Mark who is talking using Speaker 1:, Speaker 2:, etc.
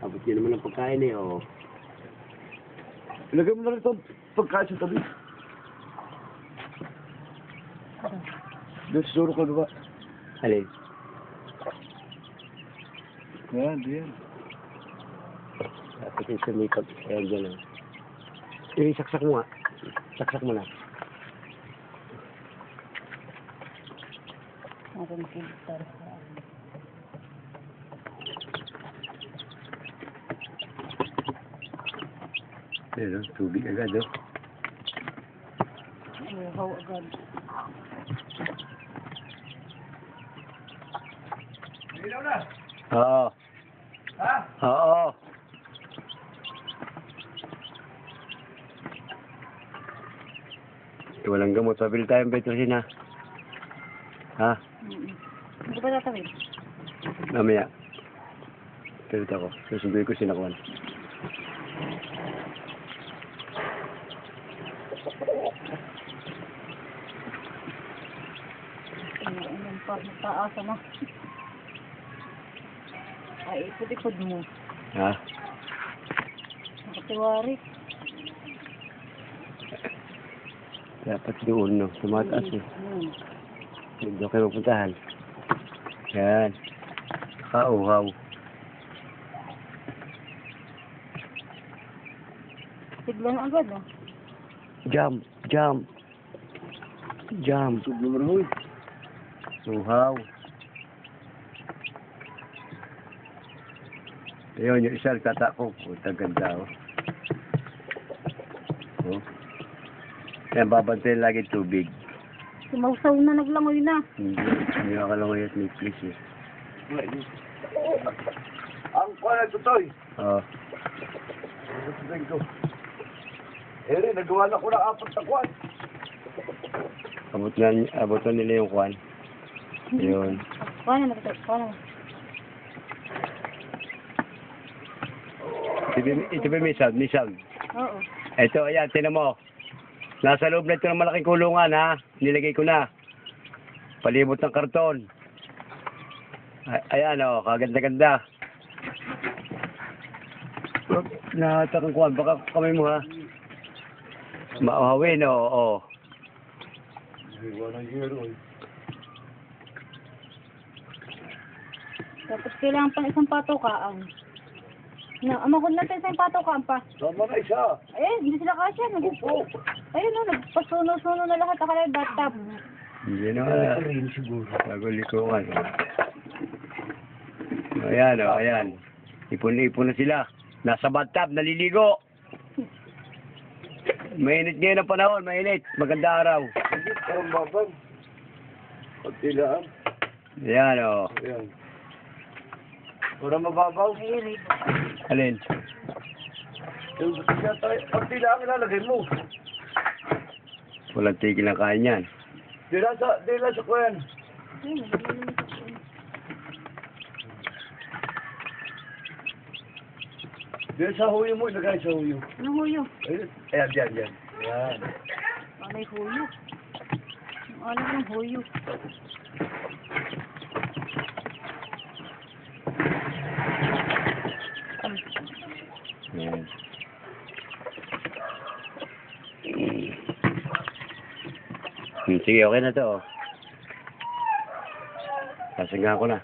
Speaker 1: Abot yun naman ang pagkain eh, oh.
Speaker 2: Ilagay mo na rin ito pagkain sa tabi. Doon siguro ka diba?
Speaker 1: Alin?
Speaker 2: Yan, yan.
Speaker 1: Dapat yung sumikot. Ayan dyan lang. Eh, saksak mo nga. Saksak mo na.
Speaker 3: Ating filter.
Speaker 1: Ayan, tubig agad, oh.
Speaker 3: Ihaw agad.
Speaker 1: Oo.
Speaker 2: Ha?
Speaker 1: Oo. Walang gamot. Pabili tayong Petrosin, ha? Ha?
Speaker 3: Hindi ba tatawid?
Speaker 1: Mamaya. Pilit ako. Susunduin ko sinakuan.
Speaker 3: Ayan pa, nataasa na. Ay, ikot-ikot mo.
Speaker 1: Ha?
Speaker 3: Nakatiwari.
Speaker 1: Dapat doon, no? Tumataas, eh. Hindi kayo mapuntahan. Yan. Kauhaw.
Speaker 3: Sigla na agad, ah.
Speaker 1: Jump. Jump. Jump.
Speaker 2: Sublumaroy.
Speaker 1: Uhaw. Ayun, yung isa nagtatakbo. Puta, ganda, oh. Oh. Yan, babantayin lagi tubig.
Speaker 3: Sumawsaw na, naglangoy na.
Speaker 1: Hindi nakalangoy at may please, eh.
Speaker 2: Ang kuha na tutoy.
Speaker 1: Oo.
Speaker 2: Tutusin ko. Eri, nagawa na ko ng 4 na kuwan.
Speaker 1: Abot na nila yung kwan. Yun.
Speaker 3: Paano na, paano?
Speaker 1: Ito ba may sound? May sound.
Speaker 3: Oo.
Speaker 1: Ito, ayan, tinan mo. Nasa loob na ito ng malaking kulungan, ha? Nilagay ko na. Palibot ng karton. Ayan, oh, kaganda-ganda. Nahatak ang kuwan. Baka kamay mo, ha? Mauhawin, oh.
Speaker 2: Walang hero, eh.
Speaker 3: Tapos kailangan pa ng isang patukaan. Amakon natin isang patukaan pa.
Speaker 2: Tama na isa.
Speaker 3: Eh, hindi sila kasya.
Speaker 2: Opo.
Speaker 3: Ayun, oh, nagpasuno-suno na lahat. Akala yung bathtub.
Speaker 1: Hindi na,
Speaker 2: Rin siguro.
Speaker 1: bago likuan. Ayan, oh, ayan. Ipon na sila. Nasa bathtub, naliligo. Mainit ngayon ang panahon, mainit. Maganda araw.
Speaker 2: Hindi, parang babang. Pagtilaan.
Speaker 1: Ayan, oh.
Speaker 2: Ayan. Parang mababaw.
Speaker 3: Ay,
Speaker 1: Alin?
Speaker 2: Yung pagtilaan ilalagay mo.
Speaker 1: Walang tigil ng kain yan.
Speaker 2: Dila sa kuwan. Dila sa huyo mo, ilagay sa huyo.
Speaker 3: Anong huyo?
Speaker 2: Ayan, yan. Ayan.
Speaker 3: Anay huyo. Ano yung huyo?
Speaker 1: Ayan. Sige, okay na to, oh. Sasaga ko na.